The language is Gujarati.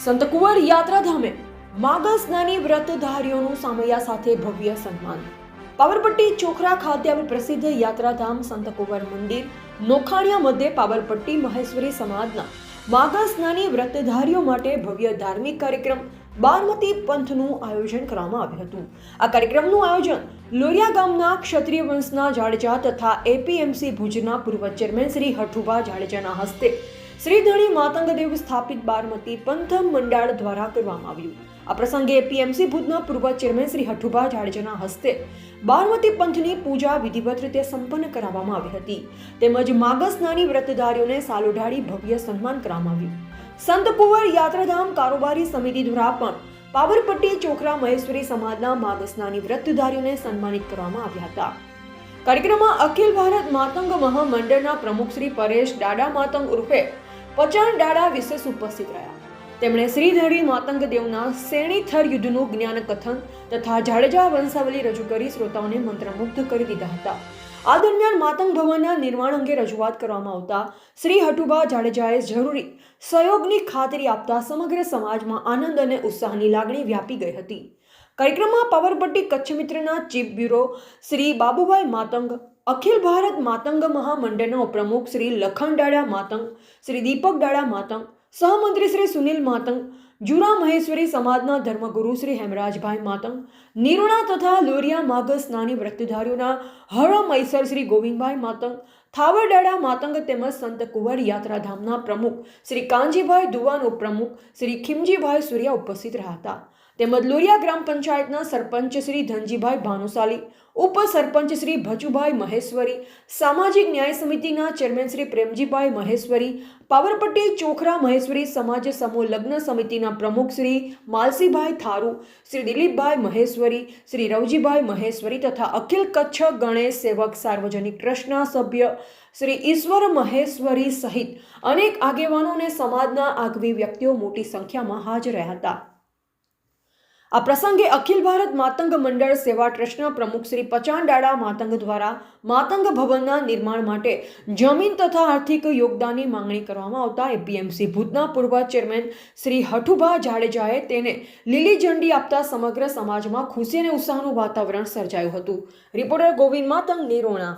સંતકુંવર યાત્રાધામે માગસનાની વ્રતધારીઓનું સામૈયા સાથે ભવ્ય સન્માન। પાવરપટ્ટી ચોખરા ખાતે આવેલ પ્રસિદ્ધ યાત્રાધામ સંતકુંવર મંદિર નોખાણિયા મધ્યે પાવરપટ્ટી મહેશ્વરી સમાજના માગસનાની વ્રતધારીઓ માટે ભવ્ય ધાર્મિક કાર્યક્રમ બારમતી પંથનું આયોજન કરવામાં આવ્યું હતું। આ કાર્યક્રમનું આયોજન લોરિયા ગામના ક્ષત્રિય વંશના જાડેજા તથા એપીએમસી ભુજના પૂર્વ ચેરમેન શ્રી હઠુભા જાડેજાના હસ્તે શ્રી ધણી માતંગદેવ સ્થાપિત બારમતી પંથ મંડળ દ્વારા કરવામાં આવ્યું। આ પ્રસંગે એપીએમસી ભુજના પૂર્વ ચેરમેન શ્રી હઠુભા જાડેજાના હસ્તે બારમતી પંથની પૂજા વિધિવત રીતે સંપન્ન કરાવવામાં આવી હતી, તેમજ માગસનાની વ્રતધારીઓને સાલ ઓઢાડી ભવ્ય સન્માન કરવામાં આવ્યું। સંતકુંવર યાત્રાધામ કારોબારી સમિતિ દ્વારા પણ પાવરપટ્ટી ચોખરા મહેશ્વરી સમાજના માગસનાની વ્રતધારીઓને સન્માનિત કરવામાં આવ્યા હતા। કાર્યક્રમમાં અખિલ ભારત માતંગ મહામંડળના પ્રમુખ શ્રી પરેશ દાડા માતંગ ઉર્ફે પચાણ દાડા વિશેષ ઉપસ્થિત રહ્યા। તેમણે શ્રીધરી માતંગ દેવના શ્રેણીથર યુદ્ધનું જ્ઞાન કથન તથા જાડેજા વંશાવલી રજૂ કરી શ્રોતાઓને મંત્રમુગ્ધ કરી દીધા હતા। આ દરમિયાન માતંગ ભવનના નિર્માણ અંગે રજૂઆત કરવામાં આવતા શ્રી હઠુભા જાડેજાએ જરૂરી સહયોગની ખાતરી આપતા સમગ્ર સમાજમાં આનંદ અને ઉત્સાહની લાગણી વ્યાપી ગઈ હતી। કાર્યક્રમમાં પાવરપટ્ટી કચ્છ મિત્રના ચીફ બ્યુરો શ્રી બાબુભાઈ માતંગ, અખિલ ભારત માતંગ મહામંડળના ઉપપ્રમુખ શ્રી લખન દાડા માતંગ, શ્રી દીપક દાડા માતંગ, સહમંત્રી શ્રી સુનિલ માતંગ, જુરા મહેશ્વરી સમાજના ધર્મગુરુ શ્રી હેમરાજભાઈ માતંગ, નિરોણા તથા લોરિયા માગસનાની વ્રતધારીઓના હળમૈસર શ્રી ગોવિંદભાઈ માતંગ, થાવરડાડા માતંગ તેમજ સંત કુંવર યાત્રાધામના પ્રમુખ શ્રી કાંજીભાઈ દુવાન ઉપપ્રમુખ શ્રી ખીમજીભાઈ સૂર્યા ઉપસ્થિત રહ્યા હતા। તેમજ લોરિયા ગ્રામ પંચાયતના સરપંચ શ્રી ધનજીભાઈ ભાનુશાલી, ઉપસરપંચ શ્રી ભચુભાઈ મહેશ્વરી, સામાજિક ન્યાય સમિતિના ચેરમેન શ્રી પ્રેમજીભાઈ મહેશ્વરી, પાવરપટ્ટી ચોખરા મહેશ્વરી સમાજ સમૂહ લગ્ન સમિતિના પ્રમુખ શ્રી માલસીભાઈ થારુ, શ્રી દિલીપભાઈ મહેશ્વરી, શ્રી રવજીભાઈ મહેશ્વરી તથા અખિલ કચ્છ ગણેશ સેવક સાર્વજનિક ટ્રસ્ટના સભ્ય શ્રી ઈશ્વર મહેશ્વરી સહિત અનેક આગેવાનો અને સમાજના આગવી વ્યક્તિઓ મોટી સંખ્યામાં હાજર રહ્યા હતા। આ પ્રસંગે અખિલ ભારત માતંગ મંડળ સેવા ટ્રસ્ટના પ્રમુખ શ્રી પચાણ દાડા માતંગ દ્વારા માતંગ ભવનના નિર્માણ માટે જમીન તથા આર્થિક યોગદાનની માંગણી કરવામાં આવતા એપીએમસી ભુજના પૂર્વ ચેરમેન શ્રી હઠુભા જાડેજાએ તેને લીલી ઝંડી આપતા સમગ્ર સમાજમાં ખુશી અને ઉત્સાહનું વાતાવરણ સર્જાયું હતું। રિપોર્ટર ગોવિંદ માતંગ, નિરોણા।